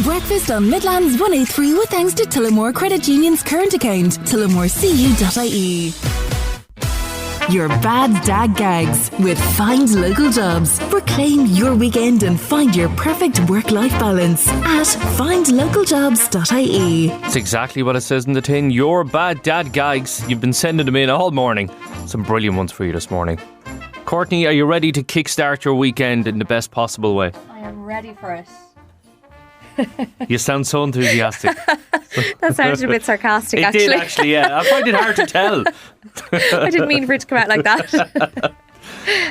Breakfast on Midlands 103 with thanks to Tullamore Credit Union's current account, tullamorecu.ie. Your Bad Dad Gags with Find Local Jobs. Reclaim your weekend and find your perfect work-life balance at findlocaljobs.ie. That's exactly what it says in the tin. Your Bad Dad Gags. You've been sending them in all morning. Some brilliant ones for you this morning. Courtney, are you ready to kickstart your weekend in the best possible way? I am ready for it. You sound so enthusiastic. That sounded a bit sarcastic, It did actually, yeah. I find it hard to tell. I didn't mean for it to come out like that.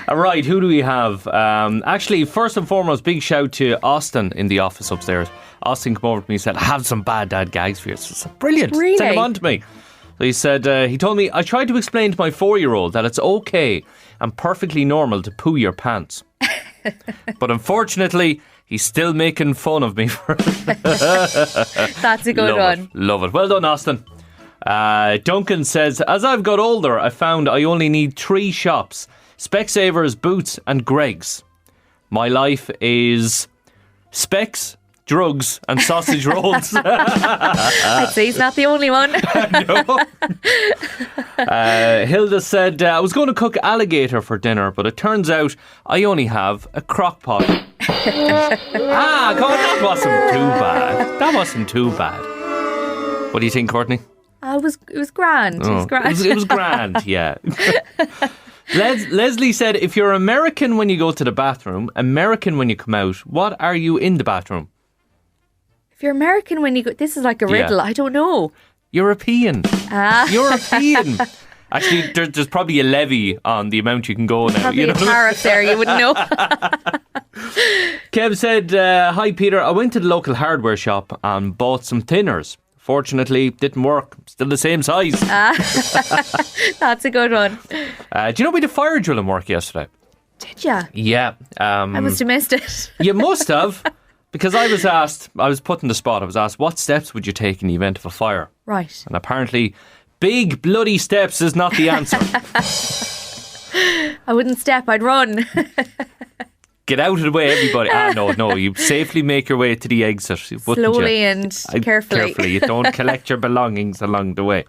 All right, who do we have? Actually, first and foremost, big shout to Austin in the office upstairs. Austin came over to me and said, I have some Bad Dad Gags for you. So brilliant. Really? Send them on to me. So he said, he told me, I tried to explain to my 4-year-old that it's okay and perfectly normal to poo your pants. But unfortunately, he's still making fun of me for it. That's a good one. Love it. Well done, Austin. Duncan says, as I've got older, I found I only need 3 shops: Specsavers, Boots and Greggs. My life is Specs, drugs and sausage rolls. I'd say he's not the only one. No. Hilda said, I was going to cook alligator for dinner, but it turns out I only have a crock pot. God, that wasn't too bad. That wasn't too bad. What do you think, Courtney? It was grand. It was grand. It was grand, yeah. Leslie said, if you're American when you go to the bathroom, American when you come out, what are you in the bathroom? If you're American when you go... This is like a riddle. Yeah. I don't know. European. European. Actually, there's probably a levy on the amount you can go now. Probably a tariff there, you wouldn't know. Kev said, hi Peter, I went to the local hardware shop and bought some thinners. Fortunately, didn't work. Still the same size. That's a good one. Do you know we did fire drilling work yesterday? Did ya? Yeah. I must have missed it. You must have. Because I was put in the spot. I was asked, what steps would you take in the event of a fire? Right. And apparently, big bloody steps is not the answer. I wouldn't step, I'd run. Get out of the way, everybody. No, you safely make your way to the exit. Slowly and carefully. Carefully, you don't collect your belongings along the way.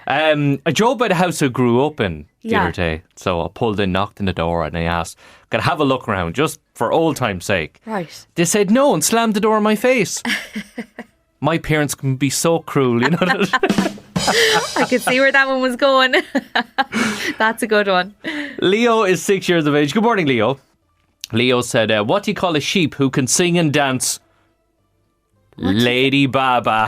I drove by the house I grew up in the other day. So I pulled in, knocked on the door and I asked, could I have a look around just for old time's sake? Right. They said no and slammed the door in my face. My parents can be so cruel, you know. I could see where that one was going. That's a good one. Leo is 6 years of age. Good morning, Leo. Leo said, what do you call a sheep who can sing and dance? Lady Baba.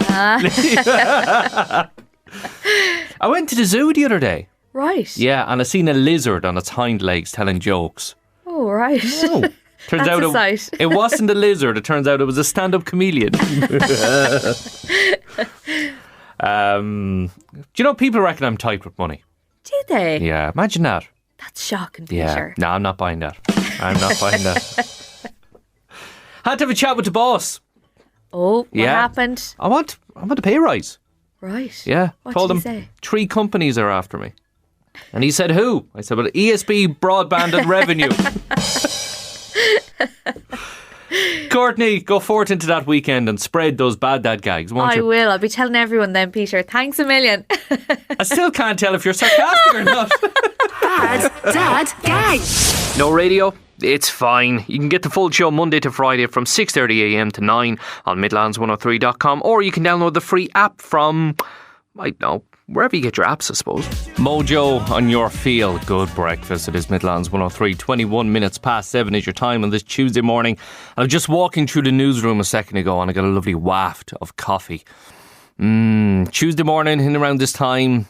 I went to the zoo the other day. Right. Yeah, and I seen a lizard on its hind legs telling jokes. Oh, right. Oh. Turns That's out a sight. it wasn't a lizard. It turns out it was a stand-up comedian. Do you know, people reckon I'm tight with money. Do they? Yeah, imagine that. That's shocking, Yeah, Peter. no, I'm not buying that. I'm not buying that. Had to have a chat with the boss. Oh, what happened? I want a pay rise. Right. Yeah. What Told did him he say? 3 companies are after me. And he said, who? I said, well, ESB, broadband and revenue. Courtney, go forth into that weekend and spread those Bad Dad Gags, won't you? I will. I'll be telling everyone then, Peter. Thanks a million. I still can't tell if you're sarcastic or not. Bad Dad Gags. No radio? It's fine. You can get the full show Monday to Friday from 6:30am to 9 on midlands103.com, or you can download the free app from, I don't know, wherever you get your apps, I suppose. Mojo on your feel good breakfast. It is Midlands 103. 21 minutes past 7 is your time on this Tuesday morning. I was just walking through the newsroom a second ago and I got a lovely waft of coffee. Tuesday morning in around this time,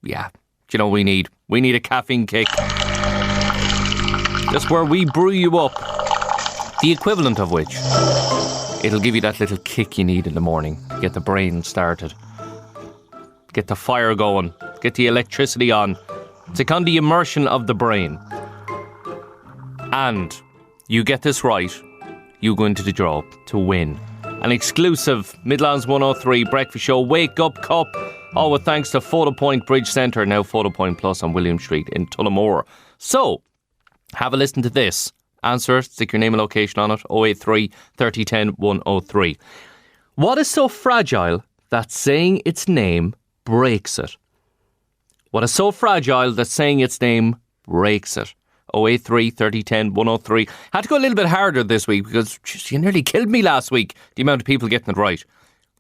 yeah, do you know what we need? We need a caffeine kick. That's where we brew you up, the equivalent of which, it'll give you that little kick you need in the morning. Get the brain started. Get the fire going. Get the electricity on. Take on the immersion of the brain. And you get this right, you go into the draw to win an exclusive Midlands 103 breakfast show Wake Up Cup, all with thanks to Photo Point Bridge Centre, now Photo Point Plus on William Street in Tullamore. So, have a listen to this. Answer it, stick your name and location on it. 083 30 10 103. What is so fragile that saying its name breaks it? What is so fragile that saying its name breaks it? 083 30 10 103. Had to go a little bit harder this week because you nearly killed me last week. The amount of people getting it right.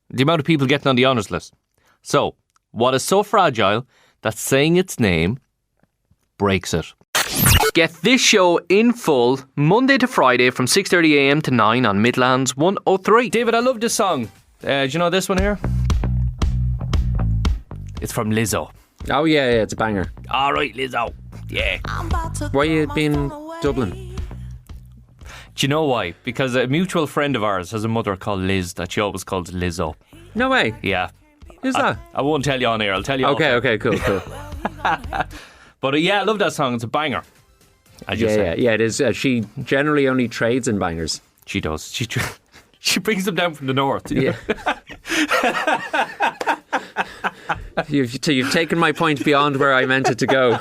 The amount of people getting on the honours list. So, what is so fragile that saying its name breaks it? Get this show in full Monday to Friday from 6:30am to 9 on Midlands 103. David, I love this song. Do you know this one here? It's from Lizzo. Oh yeah, it's a banger. All right, Lizzo. Yeah. Why you been Dublin? Do you know why? Because a mutual friend of ours has a mother called Liz that she always calls Lizzo. No way. Yeah. Who's that? I won't tell you on air. I'll tell you off air. Okay, cool. But yeah, I love that song. It's a banger. Yeah, it is. She generally only trades in bangers. She does. She brings them down from the north. Yeah. You've taken my point beyond where I meant it to go.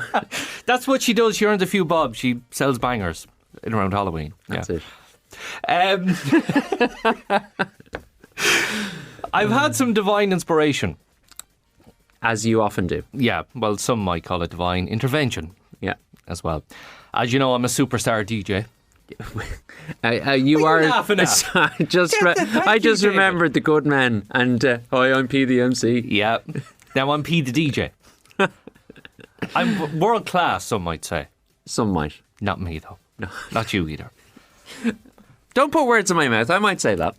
That's what she does. She earns a few bob. She sells bangers in around Halloween. That's it. I've had some divine inspiration. As you often do. Yeah, well, some might call it divine intervention. Yeah. As well. As you know, I'm a superstar DJ. You are. Laughing at? I just remembered the Good Men and hi, I'm P the MC. Yeah. Now I'm P the DJ. I'm world class, some might say. Some might. Not me though. No. Not you either. Don't put words in my mouth. I might say that.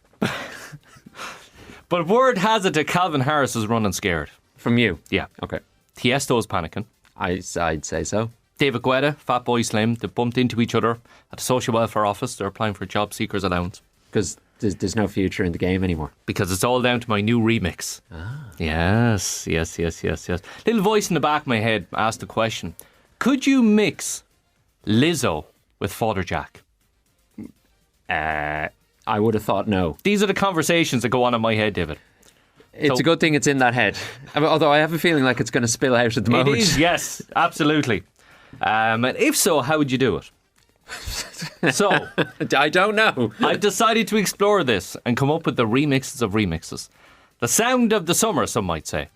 But word has it that Calvin Harris is running scared. From you? Yeah. Okay. Tiesto's panicking. I'd say so. David Guetta, Fatboy Slim, they bumped into each other at the social welfare office. They're applying for a job seekers allowance. Because there's no future in the game anymore. Because it's all down to my new remix. Ah. Yes. Little voice in the back of my head asked the question, could you mix Lizzo with Fr Jack? I would have thought no. These are the conversations that go on in my head, David. It's a good thing it's in that head. Although I have a feeling like it's going to spill out at the moment. It is, yes, absolutely. And if so, how would you do it? So, I don't know. I've decided to explore this and come up with the remixes of remixes. The sound of the summer, some might say.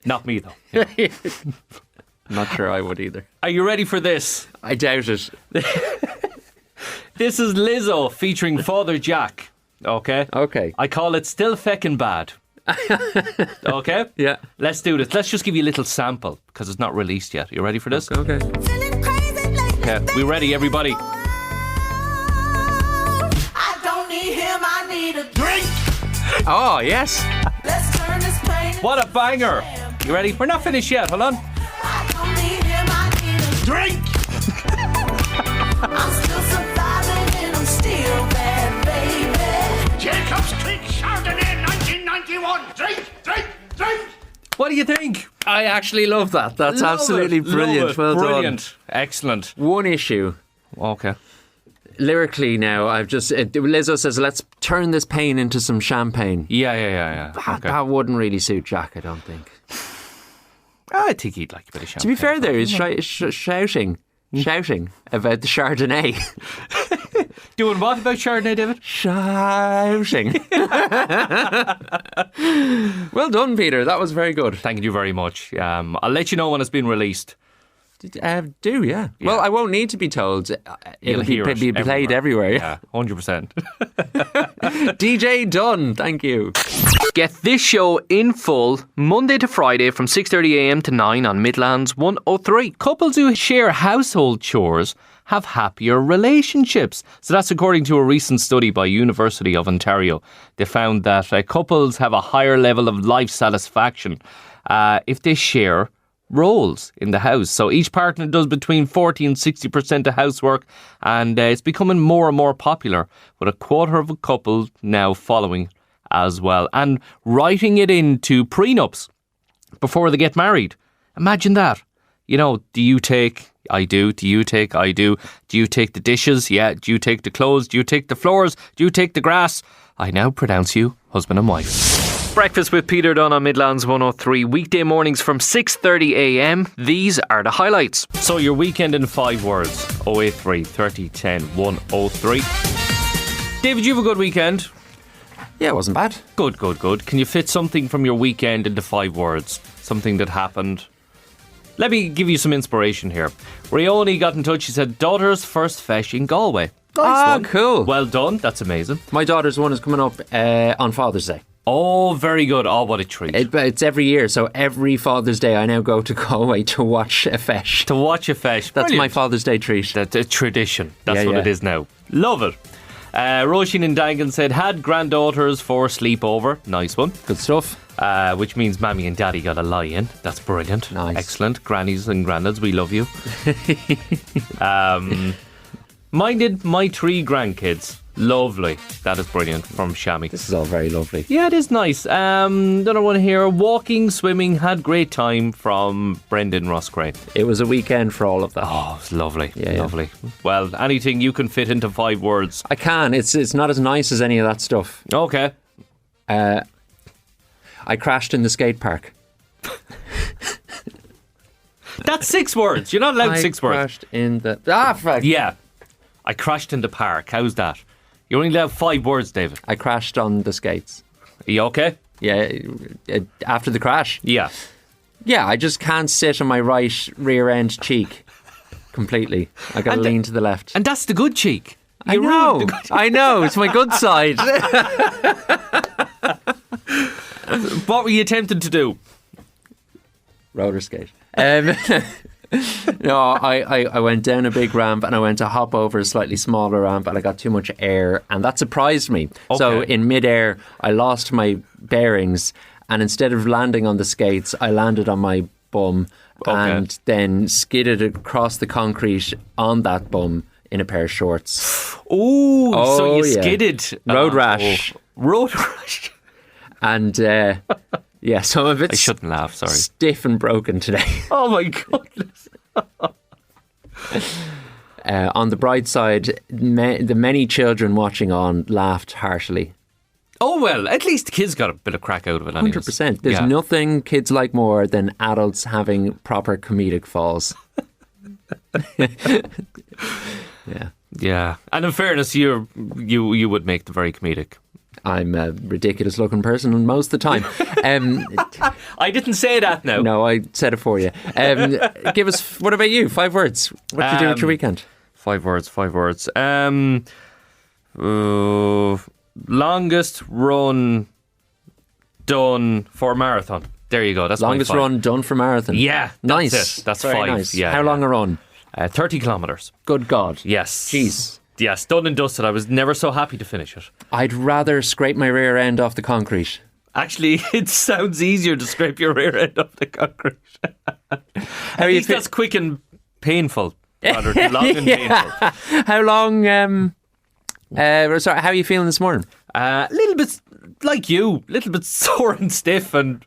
Not me, though. Not sure I would either. Are you ready for this? I doubt it. This is Lizzo featuring Fr Jack. Okay? Okay. I call it Still Feckin' Bad. Okay? Yeah. Let's do this. Let's just give you a little sample because it's not released yet. You ready for this? Okay. Yeah. We ready, everybody? I don't need him, I need a drink. Oh, yes. Let's turn this plane. What a banger. You ready? We're not finished yet. Hold on. I don't need him, I need a drink. I'm still surviving and I'm still bad, baby. Jacob's Creek Chardonnay 1991. Drink. What do you think? I actually love that. That's Love absolutely it. brilliant. Love it. Well Brilliant. done. Excellent. One issue. Okay. Lyrically now, I've just... Lizzo says, let's turn this pain into some champagne. Yeah. Okay. That wouldn't really suit Jack, I don't think. I think he'd like a bit of To champagne. be fair there, he's shouting about the Chardonnay. Doing what about Chardonnay, David? Shouting. Well done, Peter. That was very good. Thank you very much. I'll let you know when it's been released. Yeah. Well, I won't need to be told. You'll It'll hear be it played everywhere. Yeah, 100%. DJ Dunne, thank you. Get this show in full Monday to Friday from 6:30am to 9 on Midlands 103. Couples who share household chores have happier relationships. So that's according to a recent study by University of Ontario. They found that couples have a higher level of life satisfaction if they share roles in the house. So each partner does between 40 and 60% of housework, and it's becoming more and more popular, with a quarter of a couple now following as well, and writing it into prenups before they get married. Imagine that. You know, do you take... I do. Do you take? I do. Do you take the dishes? Yeah. Do you take the clothes? Do you take the floors? Do you take the grass? I now pronounce you husband and wife. Breakfast with Peter Dunne on Midlands 103. Weekday mornings from 6:30 a.m. These are the highlights. So your weekend in 5 words. 083 30 10 103. David, you have a good weekend? Yeah, it wasn't bad. Good. Can you fit something from your weekend into 5 words? Something that happened? Let me give you some inspiration here. Rioni got in touch. She said, daughter's first fesh in Galway. Nice one. Cool. Well done. That's amazing. My daughter's one is coming up on Father's Day. Oh, very good. Oh, what a treat. It's every year, so every Father's Day I now go to Galway to watch a fesh. To watch a fesh. That's Brilliant. my Father's Day treat. That's a tradition. That's what yeah. it is now. Love it. Roisin in Dangan said, had granddaughters for sleepover. Nice one. Good stuff. Which means Mammy and Daddy got a lie in. That's brilliant. Nice. Excellent. Grannies and granddads, we love you. Minded my 3 grandkids. Lovely. That is brilliant from Shami. This is all very lovely. Yeah, it is nice. Another one here. Walking, swimming, had great time from Brendan Rosscray. It was a weekend for all of that. Oh, it was lovely. Yeah. Lovely. Well, anything you can fit into 5 words. I can. It's not as nice as any of that stuff. Okay. I crashed in the skate park. That's 6 words. You're not allowed 6 words. I crashed in the... fuck. Yeah. I crashed in the park. How's that? You're only allowed 5 words, David. I crashed on the skates. Are you okay? Yeah, after the crash. Yeah. Yeah, I just can't sit on my right rear end cheek completely. I got to lean to the left. And that's the good cheek. I know. I know. It's my good side. What were you attempting to do? Roller skate. No, I went down a big ramp and I went to hop over a slightly smaller ramp and I got too much air and that surprised me. Okay. So in midair, I lost my bearings and instead of landing on the skates, I landed on my bum and then skidded across the concrete on that bum in a pair of shorts. Ooh, so you yeah. skidded. Road rash. Road rash. And yeah, some of it I shouldn't laugh, sorry. stiff and broken today. Oh my goodness. On the bright side, the many children watching on laughed heartily. Oh well, at least the kids got a bit of crack out of it anyways. 100%. There's nothing kids like more than adults having proper comedic falls. Yeah. Yeah. And in fairness, you would make the very comedic. I'm a ridiculous looking person most of the time. I didn't say that now. No, I said it for you. Give us, what about you? 5 words. What did you do with your weekend? 5 words. Longest run done for marathon. There you go. That's Longest my 5. run done for marathon. Yeah. Nice. That's it. That's Very 5. Nice. Yeah. How long a run? 30 kilometres. Good God. Yes. Jeez. Yes, done and dusted. I was never so happy to finish it. I'd rather scrape my rear end off the concrete. Actually, it sounds easier to scrape your rear end off the concrete. At least that's quick and painful, rather than long and painful. How long? Sorry, how are you feeling this morning? A little bit like you, a little bit sore and stiff, and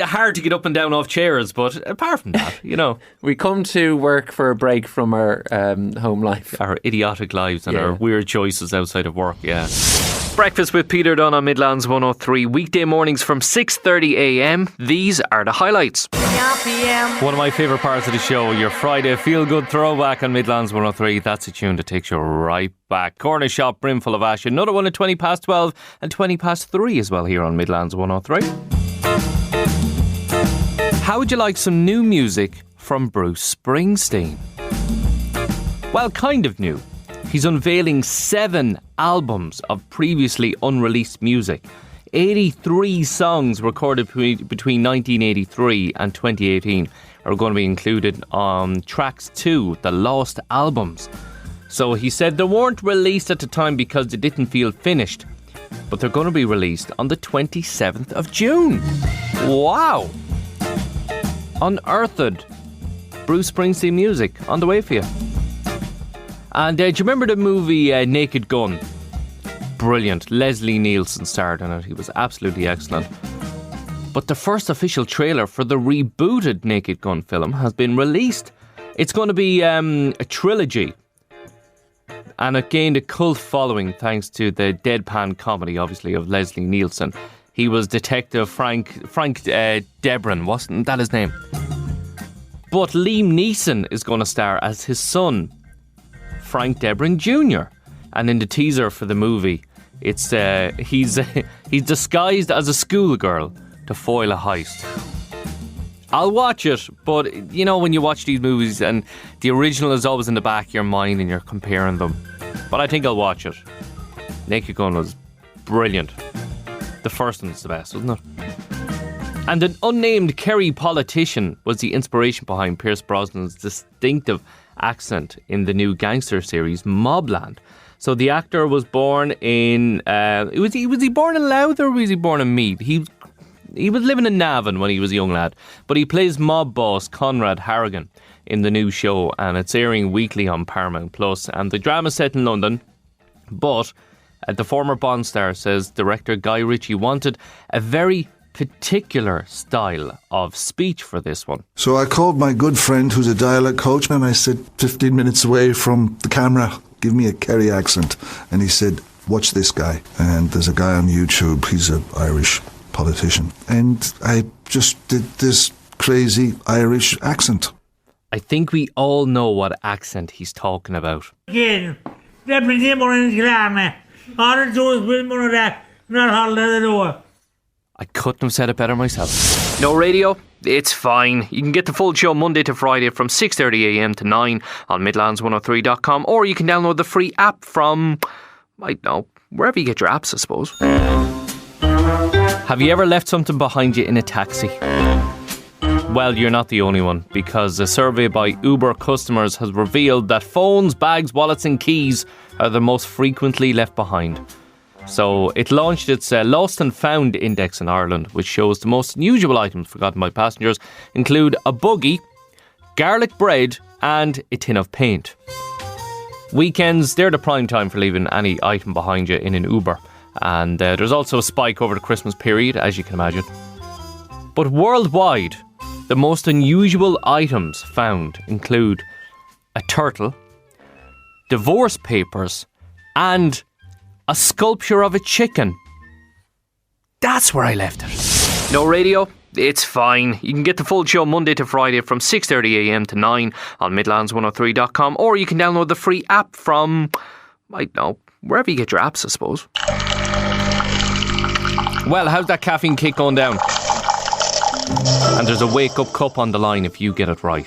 hard to get up and down off chairs. But apart from that, We come to work for a break from our home life. Our idiotic lives and our weird choices outside of work. Yeah. Breakfast with Peter Dunne on Midlands 103. Weekday mornings from 6:30 a.m. These are the highlights. One of my favourite parts of the show, your Friday feel-good throwback on Midlands 103. That's a tune that takes you right back. Corner shop, brimful of ash. Another one at 20 past 12 and 20 past 3 as well here on Midlands 103. How would you like some new music from Bruce Springsteen? Well, kind of new. He's unveiling 7 albums of previously unreleased music. 83 songs recorded between 1983 and 2018 are going to be included on tracks 2, the Lost Albums. So he said they weren't released at the time because they didn't feel finished, but they're going to be released on the 27th of June. Wow! Unearthed Bruce Springsteen music on the way for you. And do you remember the movie Naked Gun? Brilliant. Leslie Nielsen starred in it. He was absolutely excellent. But the first official trailer for the rebooted Naked Gun film has been released. It's going to be a trilogy. and it gained a cult following thanks to the deadpan comedy, obviously, of Leslie Nielsen. He was Detective Frank Debron, wasn't that his name? But Liam Neeson is going to star as his son, Frank Debron Jr. And in the teaser for the movie, it's he's disguised as a schoolgirl to foil a heist. I'll watch it, but you know when you watch these movies and the original is always in the back of your mind and you're comparing them. But I think I'll watch it. Naked Gun was brilliant. The first one's the best, wasn't it? And an unnamed Kerry politician was the inspiration behind Pierce Brosnan's distinctive accent in the new gangster series Mobland. So the actor was born in was he born in Louth or was he born in Meath? He was living in Navan when he was a young lad, but he plays mob boss Conrad Harrigan in the new show, and it's airing weekly on Paramount Plus. And the drama's set in London, but the former Bond star says director Guy Ritchie wanted a very particular style of speech for this one. So I called my good friend who's a dialect coach and I said, 15 minutes away from the camera, give me a Kerry accent. And he said, watch this guy. And there's a guy on YouTube, he's an Irish politician. And I just did this crazy Irish accent. I think we all know what accent he's talking about. I couldn't have said it better myself. No radio? It's fine. You can get the full show Monday to Friday from 6:30am to 9 on Midlands103.com, or you can download the free app from, I don't know, wherever you get your apps, I suppose. Have you ever left something behind you in a taxi? Well, you're not the only one, because a survey by Uber customers has revealed that phones, bags, wallets and keys are the most frequently left behind. So it launched its Lost and Found Index in Ireland, which shows the most unusual items forgotten by passengers include a buggy, garlic bread and a tin of paint. Weekends, they're the prime time for leaving any item behind you in an Uber. And there's also a spike over the Christmas period, as you can imagine. But worldwide, the most unusual items found include a turtle, divorce papers and a sculpture of a chicken. That's where I left it. No radio? It's fine. You can get the full show Monday to Friday from 6:30am to 9 on Midlands103.com, or you can download the free app from, I don't know, wherever you get your apps, I suppose. Well, how's that caffeine kick going down? And there's a wake-up cup on the line if you get it right.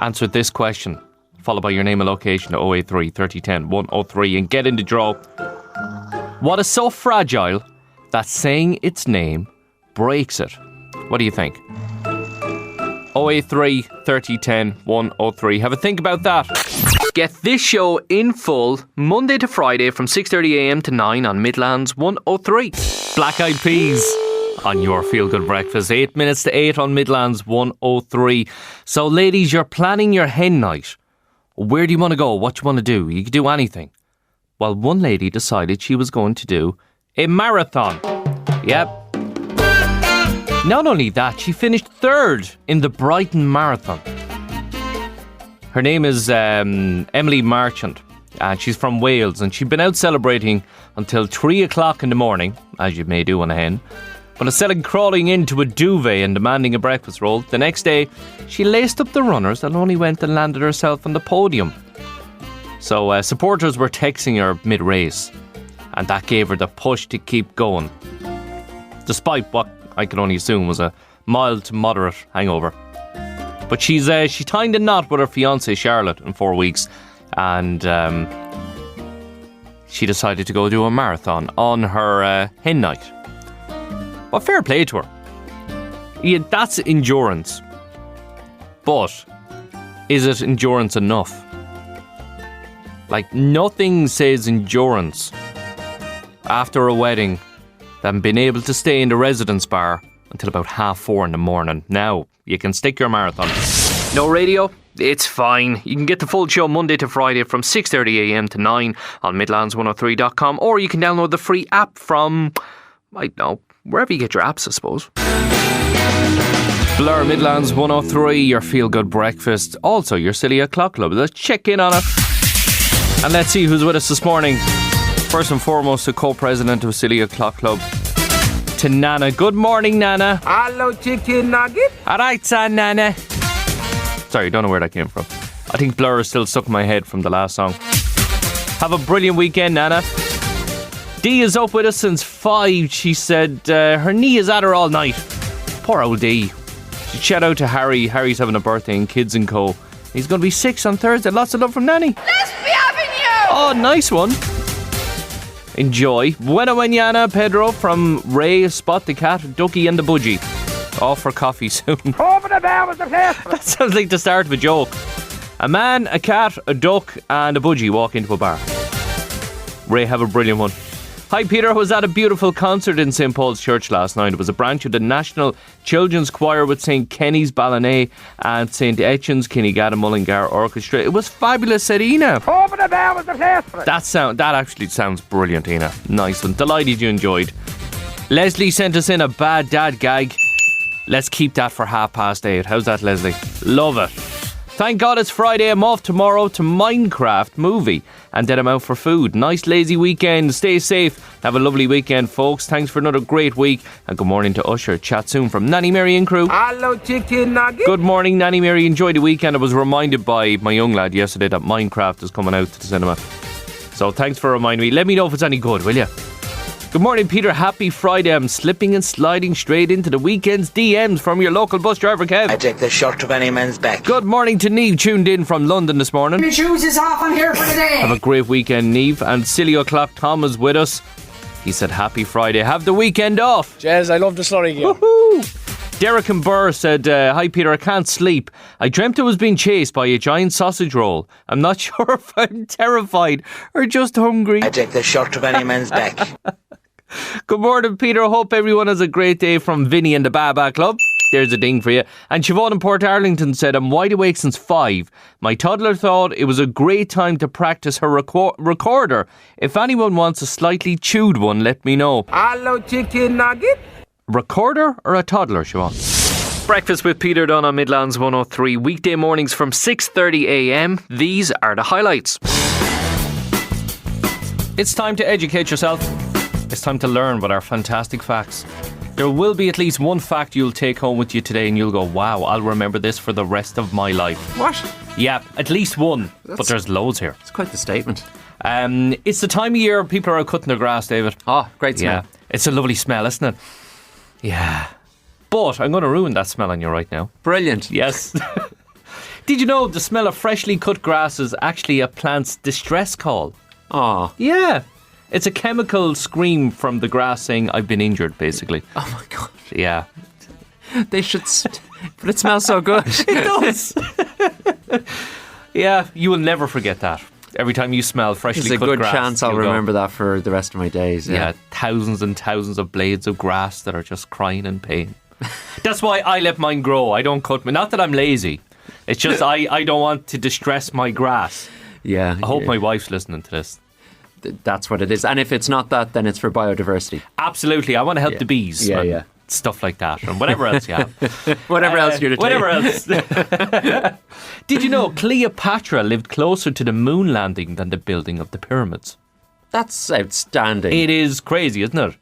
Answer this question, followed by your name and location to 083 3010 103 and get in the draw. What is so fragile that saying its name breaks it? What do you think? 083 3010 103. Have a think about that. Get this show in full Monday to Friday from 6:30am to 9 on Midlands 103. Black Eyed Peas on your Feel Good Breakfast. 8 minutes to 8 on Midlands 103. So ladies, you're planning your hen night. Where do you want to go? What do you want to do? You could do anything. Well, one lady decided she was going to do a marathon. Yep. Not only that, she finished third in the Brighton Marathon. Her name is Emily Marchant, and she's from Wales, and she'd been out celebrating until 3 o'clock in the morning, as you may do on a hen. But instead of crawling into a duvet and demanding a breakfast roll, the next day she laced up the runners and only went and landed herself on the podium. So supporters were texting her mid-race, and that gave her the push to keep going, despite what I can only assume was a mild to moderate hangover. But she tied a knot with her fiancé Charlotte in 4 weeks, and she decided to go do a marathon on her hen night. Well, fair play to her. Yeah, that's endurance. But is it endurance enough? Like, nothing says endurance after a wedding than being able to stay in the residence bar until about 4:30 in the morning. Now, you can stick your marathon. No radio? It's fine. You can get the full show Monday to Friday from 6:30am to 9 on Midlands103.com, or you can download the free app from, I don't know, wherever you get your apps, I suppose. Blur Midlands 103, your feel-good breakfast. Also, your Silly O'Clock Club. Let's check in on it. And let's see who's with us this morning. First and foremost, the co-president of Silly O'Clock Club, to Nana. Good morning, Nana. Hello, chicken nugget. All right, son, Nana. Sorry, don't know where that came from. I think Blur is still stuck in my head from the last song. Have a brilliant weekend, Nana. Dee is up with us since 5. She said her knee is at her all night. Poor old Dee. Shout out to Harry. Harry's having a birthday in Kids & Co. He's going to be 6 on Thursday. Lots of love from Nanny. Let's be having you! Oh, nice one. Enjoy. Buena mañana, Pedro from Ray. Spot the cat, Ducky and the Budgie. Off for coffee soon. Over the bear was the place. That sounds like the start of a joke. A man, a cat, a duck and a budgie walk into a bar. Ray, have a brilliant one. Hi Peter, I was at a beautiful concert in St Paul's Church last night. It was a branch of the National Children's Choir with St Kenny's Ballinet and St Etienne's Kinnegad Mullingar Orchestra. It was fabulous, said Ina. Over the bear was the place. That actually sounds brilliant, Ina. Nice one. Delighted you enjoyed. Leslie sent us in a Bad Dad gag. Let's keep that for 8:30. How's that, Leslie? Love it. Thank God it's Friday. I'm off tomorrow to Minecraft movie and then I'm out for food. Nice lazy weekend. Stay safe. Have a lovely weekend, folks. Thanks for another great week and good morning to Usher. Chat soon from Nanny Mary and crew. Hello, chicken nugget. Good morning, Nanny Mary. Enjoy the weekend. I was reminded by my young lad yesterday that Minecraft is coming out to the cinema. So thanks for reminding me. Let me know if it's any good, will you? Good morning, Peter. Happy Friday. I'm slipping and sliding straight into the weekend's DMs from your local bus driver, Kev. I take the shirt of any man's back. Good morning to Neve, tuned in from London this morning. My shoes is off, I'm here for the day. Have a great weekend, Neve. And Silly O'Clock Tom is with us. He said, happy Friday. Have the weekend off. Jez, I love the slurry game. Woohoo! Derek and Burr said, hi Peter, I can't sleep. I dreamt I was being chased by a giant sausage roll. I'm not sure if I'm terrified or just hungry. I take the shirt of any man's back. Good morning, Peter. I hope everyone has a great day from Vinny and the Baba Club. There's a ding for you. And Siobhan in Port Arlington said, I'm wide awake since 5. My toddler thought it was a great time to practice her recorder. If anyone wants a slightly chewed one, let me know. Hello, chicken nugget. Recorder or a toddler, Siobhan? Breakfast with Peter Dunne on Midlands 103. Weekday mornings from 6:30am. These are the highlights. It's time to educate yourself. It's time to learn what are fantastic facts. There will be at least one fact you'll take home with you today and you'll go, wow, I'll remember this for the rest of my life. What? Yeah, at least one. But there's loads here. It's quite the statement. It's the time of year people are out cutting their grass, David. Oh, great smell. Yeah, it's a lovely smell, isn't it? Yeah. But I'm going to ruin that smell on you right now. Brilliant. Yes. Did you know the smell of freshly cut grass is actually a plant's distress call? Oh. Yeah. It's a chemical scream from the grass saying, I've been injured, basically. Oh my God. Yeah. They should... but it smells so good. It does. Yeah, you will never forget that. Every time you smell freshly cut grass. There's a good chance I'll remember that for the rest of my days. Yeah, thousands and thousands of blades of grass that are just crying in pain. That's why I let mine grow. I don't cut me. Not that I'm lazy. It's just I don't want to distress my grass. Yeah. I hope my wife's listening to this. That's what it is. And if it's not that, then it's for biodiversity. Absolutely. I want to help the bees. Yeah. Stuff like that. And whatever else you have. Whatever else you're to take. Whatever else. Did you know Cleopatra lived closer to the moon landing than the building of the pyramids? That's outstanding. It is crazy, isn't it?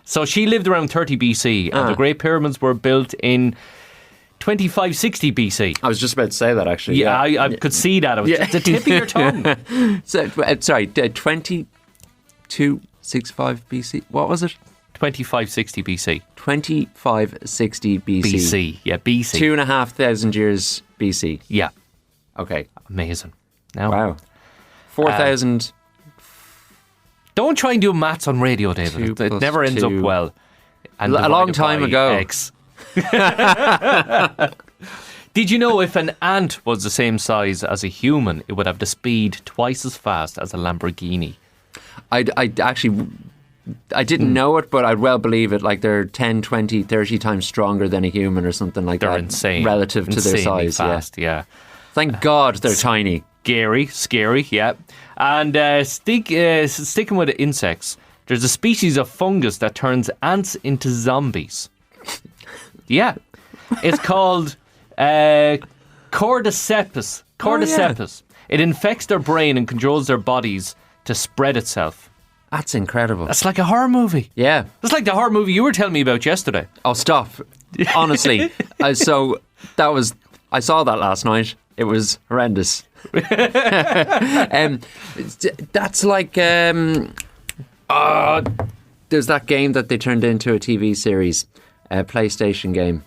So she lived around 30 BC and the Great Pyramids were built in 2560 BC. I was just about to say that, actually. Yeah, I could see that. It was the tip of your tongue. So, sorry, 2265 BC. What was it? 2560 BC. 2560 BC. BC, yeah, BC. 2,500 years BC. Yeah. Okay. Amazing. Now, wow. 4,000... don't try and do maths on radio, David. It never ends up well. And a long time ago. X. Did you know if an ant was the same size as a human, it would have the speed twice as fast as a Lamborghini? I didn't know it, but I'd well believe it. Like they're 10, 20, 30 times stronger than a human or something like that. They're insane. Relative to their size. Fast, yeah. Thank God they're tiny. Scary, yeah. And sticking with insects, there's a species of fungus that turns ants into zombies. Yeah. It's called Cordyceps. Oh, yeah. It infects their brain and controls their bodies to spread itself. That's incredible. That's like a horror movie. Yeah. That's like the horror movie you were telling me about yesterday. Oh, stop. Honestly. I saw that last night. It was horrendous. That's like... there's that game that they turned into a TV series. A PlayStation game.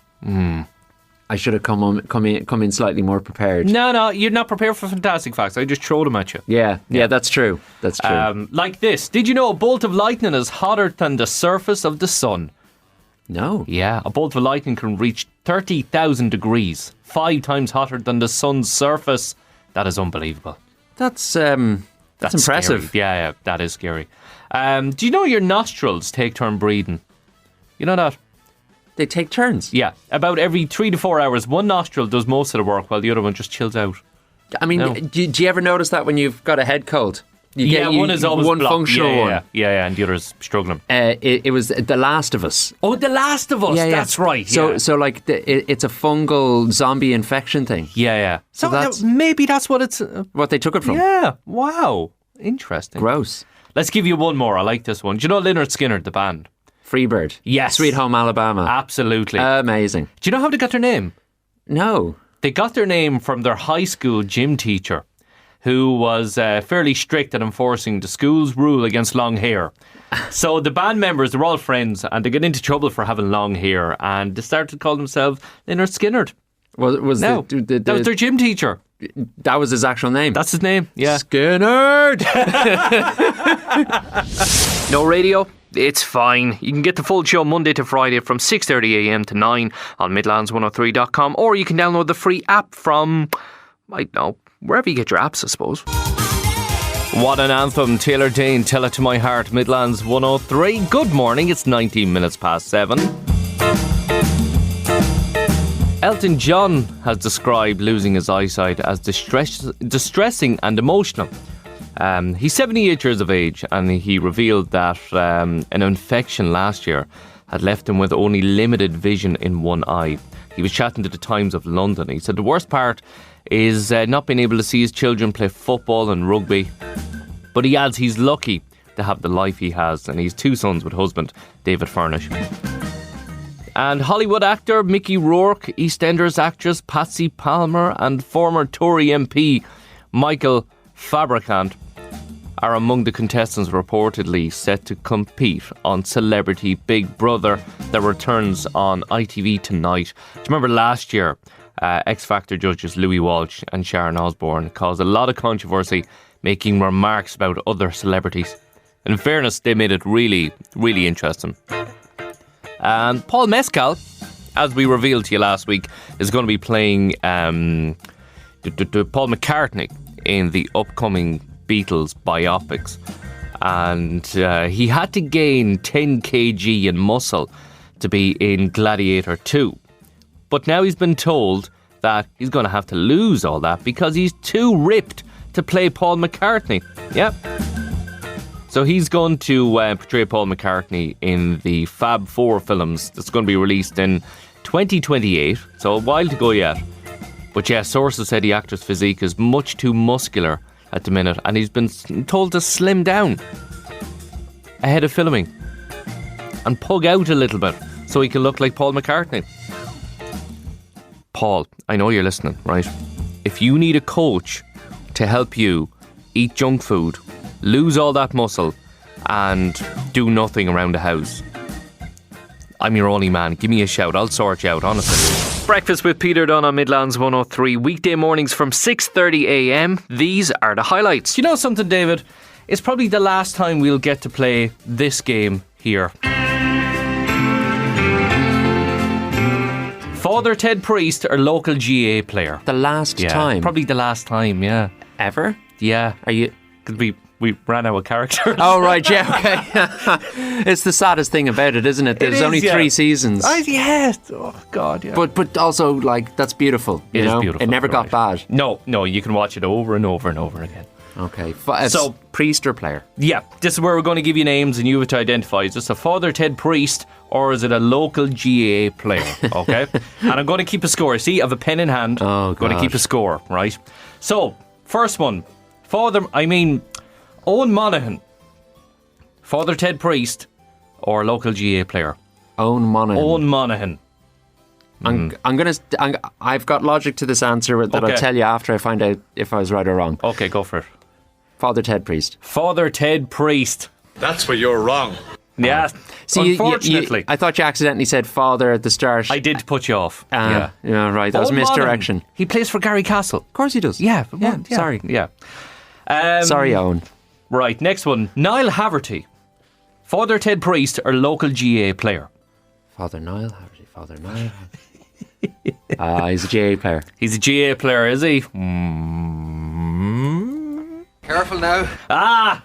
I should have come in slightly more prepared. No, you're not prepared for fantastic facts. I just throw them at you. Yeah, that's true. That's true. Like this. Did you know a bolt of lightning is hotter than the surface of the sun? No. Yeah, a bolt of lightning can reach 30,000 degrees, 5 times hotter than the sun's surface. That is unbelievable. That's impressive. Scary. Yeah, that is scary. Do you know your nostrils take turn breathing? You know that? They take turns. Yeah, about every 3 to 4 hours, one nostril does most of the work while the other one just chills out. I mean, do you ever notice that when you've got a head cold? One is always one blocked. functional one. Yeah, and the other's struggling. It was The Last of Us. Oh, The Last of Us. Yeah. That's right. So like it's a fungal zombie infection thing. Yeah. So that's maybe that's what it's. What they took it from. Yeah. Wow. Interesting. Gross. Let's give you one more. I like this one. Do you know Lynyrd Skynyrd, the band? Freebird. Yes. Sweet Home Alabama. Absolutely. Amazing. Do you know how they got their name? No. They got their name from their high school gym teacher, who was fairly strict at enforcing the school's rule against long hair. So the band members, they're all friends, and they get into trouble for having long hair, and they started to call themselves Lynyrd Skynyrd. That was their gym teacher. That was his actual name. That's his name, yeah. Skynyrd! No radio? It's fine. You can get the full show Monday to Friday from 6:30am to 9 on Midlands103.com, or you can download the free app from, I don't know, wherever you get your apps, I suppose. What an anthem. Taylor Dane, Tell It To My Heart, Midlands 103. Good morning, it's 19 minutes past 7. Elton John has described losing his eyesight as distressing and emotional. He's 78 years of age, and he revealed that an infection last year had left him with only limited vision in one eye. He was chatting to the Times of London. He said the worst part is not being able to see his children play football and rugby. But he adds he's lucky to have the life he has, and he's 2 sons with husband David Furnish. And Hollywood actor Mickey Rourke, EastEnders actress Patsy Palmer, and former Tory MP Michael Fabricant are among the contestants reportedly set to compete on Celebrity Big Brother that returns on ITV tonight. Do you remember last year, X Factor judges Louis Walsh and Sharon Osbourne caused a lot of controversy, making remarks about other celebrities. And in fairness, they made it really, really interesting. And Paul Mescal, as we revealed to you last week, is going to be playing Paul McCartney in the upcoming Beatles biopics. And he had to gain 10 kg in muscle to be in Gladiator 2. But now he's been told that he's going to have to lose all that because he's too ripped to play Paul McCartney. Yep. So he's going to portray Paul McCartney in the Fab 4 films that's going to be released in 2028. So a while to go yet. But yeah, sources said the actor's physique is much too muscular at the minute, and he's been told to slim down ahead of filming and pug out a little bit so he can look like Paul McCartney. Paul, I know you're listening, right? If you need a coach to help you eat junk food, lose all that muscle, and do nothing around the house, I'm your only man. Give me a shout. I'll sort you out, honestly. Breakfast with Peter Dunne on Midlands 103. Weekday mornings from 6:30am. These are the highlights. You know something, David? It's probably the last time we'll get to play this game here. Father Ted Priest, our local GAA player. The last time? Probably the last time, yeah. Ever? Yeah. Are you... Because we ran out of characters. Oh, right, yeah, okay. It's the saddest thing about it, isn't it? There's only 3 seasons. Yeah. Oh, God, yeah. But also, like, that's beautiful. It is know? beautiful. It never got bad. No, you can watch it over and over and over again. Okay. So, priest or player? Yeah, this is where we're going to give you names and you have to identify. Is this a Father Ted Priest or is it a local GAA player? Okay? And I'm going to keep a score. See, I have a pen in hand. Oh, God. I'm going to keep a score, right? So, First one. Owen Monaghan. Father Ted Priest or local GAA player? Owen Monaghan. Owen Monaghan. I've got logic to this answer that Okay. I'll tell you after I find out if I was right or wrong. Okay, go for it. Father Ted Priest. Father Ted Priest. That's where you're wrong. Yeah. See, unfortunately. I thought you accidentally said father at the start. I did put you off. Yeah, right. That was Owen misdirection. Monaghan. He plays for Gary Castle. Of course he does. Yeah. Sorry. Yeah. Sorry, Owen. Right, next one. Niall Haverty. Father Ted Priest or local GAA player? Father Niall Haverty. Father Niall Haverty. He's a GAA player. He's a GAA player, is he? Careful now.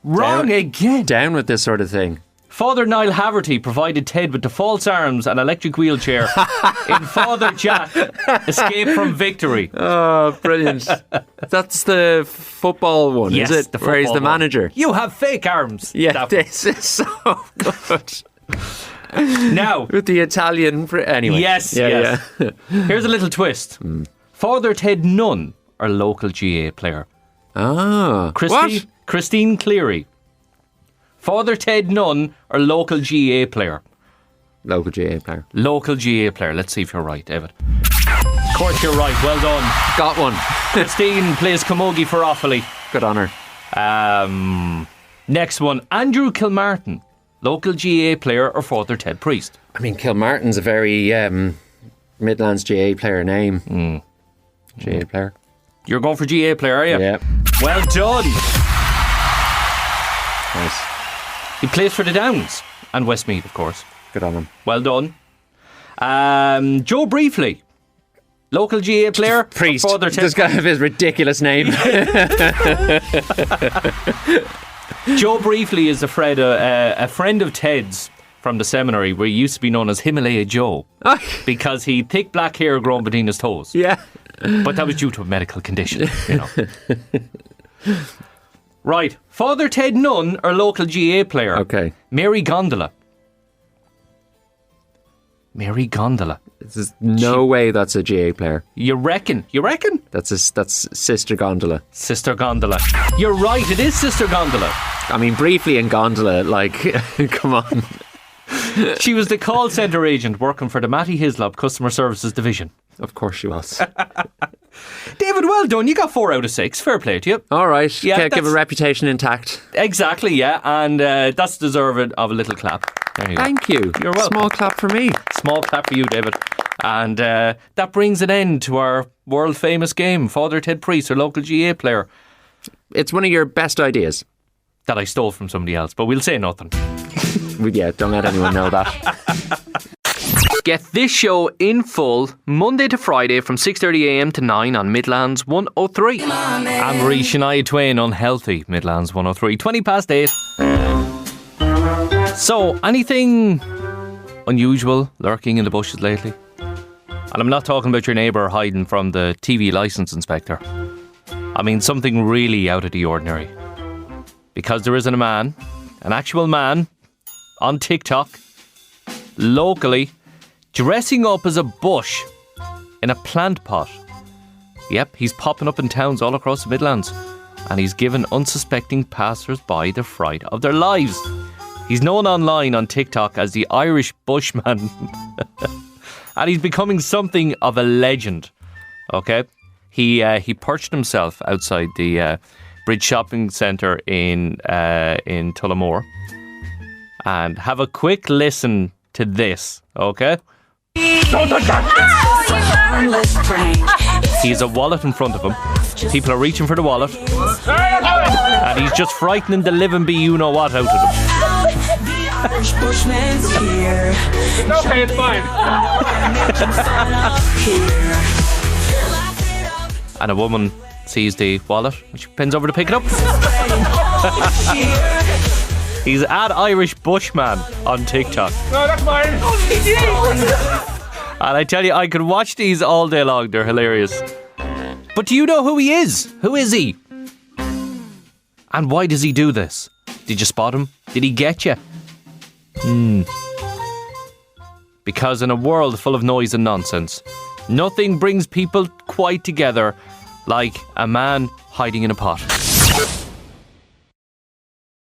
Wrong again. Down with this sort of thing. Father Niall Haverty provided Ted with the false arms and electric wheelchair in Father Jack Escape from Victory. Oh, brilliant. That's the football one, Yes, is it? the Where he's the football one. manager. You have fake arms. Yeah, That one. this is so good. Now, With the Italian... Anyway. yes. Yeah. Here's a little twist. Father Ted Nunn or local GAA player? Ah. What? Christine Cleary. Father Ted Nunn or local GAA player? Local GAA player. Local GAA player. Let's see if you're right, David. Of course you're right. Well done. Got one. Christine plays camogie for Offaly. Good honour. Next one. Andrew Kilmartin. Local GAA player or Father Ted Priest? I mean, Kilmartin's a very Midlands GAA player name. GAA player. You're going for GAA player, are you? Yeah. Well done. Nice. He plays for the Downs and Westmeath, of course. Good on him. Well done. Joe Briefly. Local GAA player. Priest. Or Father Ted This guy have his ridiculous name. Joe Briefly is a friend of Ted's from the seminary where he used to be known as Himalaya Joe because he had thick black hair growing between his toes. Yeah. But that was due to a medical condition, you know. Right. Father Ted Nunn or local GAA player? Okay. Mary Gondola. Mary Gondola. There's no way that's a GAA player. You reckon? That's Sister Gondola. Sister Gondola. You're right, it is Sister Gondola. I mean, briefly in Gondola, like, come on. She was the call centre agent working for the Matty Hislop Customer Services Division. Of course she was. David, well done. You got 4 out of 6. Fair play to you. All right. Yeah, Can't give a that's- reputation intact. Exactly, yeah. And that's deserving of a little clap. There you go. Thank you. You're welcome. Small clap for me. Small clap for you, David. And that brings an end to our world famous game, Father Ted Priest, or local GAA player, It's one of your best ideas. that I stole from somebody else, but we'll say nothing. Yeah, don't let anyone know that. Get this show in full Monday to Friday from 6:30am to 9 on Midlands 103. Anne-Marie Shania Twain, Unhealthy, Midlands 103, 20 past 8. So, anything unusual lurking in the bushes lately? And I'm not talking about your neighbour hiding from the TV licence inspector. I mean something really out of the ordinary. Because there isn't a man, an actual man, on TikTok, locally, dressing up as a bush in a plant pot. Yep, he's popping up in towns all across the Midlands, and he's given unsuspecting passers-by the fright of their lives. He's known online on TikTok as the Irish Bushman, and he's becoming something of a legend. Okay, he perched himself outside the Bridge Shopping Centre in Tullamore, and have a quick listen to this. Okay. He has a wallet in front of him. People are reaching for the wallet, and he's just frightening the living be you know what out of them. Irish Bushman's here. Okay, it's fine. And a woman sees the wallet and she bends over to pick it up. He's at Irish Bushman on TikTok. No, that's mine. And I tell you, I could watch these all day long. They're hilarious. But do you know who he is? Who is he? And why does he do this? Did you spot him? Did he get you? Because in a world full of noise and nonsense, nothing brings people quite together like a man hiding in a pot.